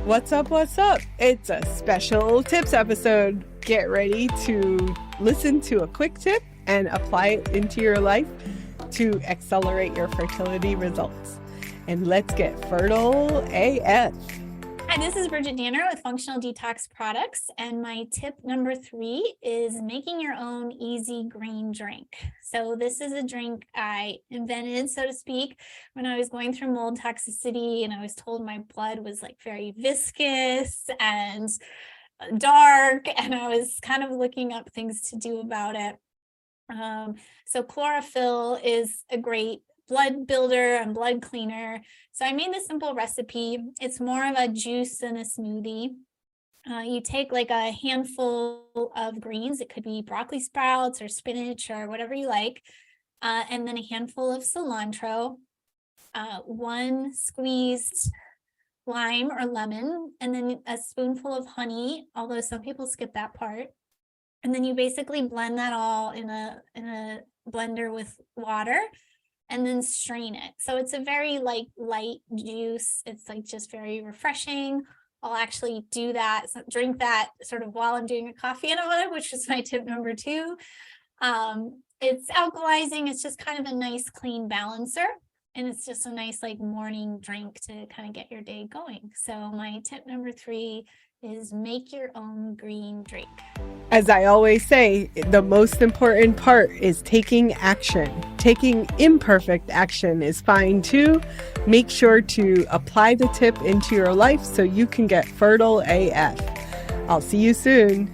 What's up? What's up? It's a special tips episode. Get ready to listen to a quick tip and apply it into your life to accelerate your fertility results. And let's get fertile AF. Hi, this is Bridgit Danner with Functional Detox Products, and my tip number 3 is making your own easy green drink. So this is a drink I invented, so to speak, when I was going through mold toxicity, and I was told my blood was like very viscous and dark, and I was kind of looking up things to do about it. So chlorophyll is a great blood builder and blood cleaner. So I made this simple recipe. It's more of a juice than a smoothie. You take like a handful of greens. It could be broccoli sprouts or spinach or whatever you like. And then a handful of cilantro, 1 squeezed lime or lemon, and then a spoonful of honey, although some people skip that part. And then you basically blend that all in a blender with water and then strain it. So it's a very light juice. It's like just very refreshing. I'll actually do that, drink that sort of while I'm doing a coffee enema, which is my tip number 2. It's alkalizing. It's just kind of a nice clean balancer. And it's just a nice like morning drink to kind of get your day going. So my tip number 3 is make your own green drink. As I always say, the most important part is taking action. Taking imperfect action is fine too. Make sure to apply the tip into your life so you can get fertile AF. I'll see you soon.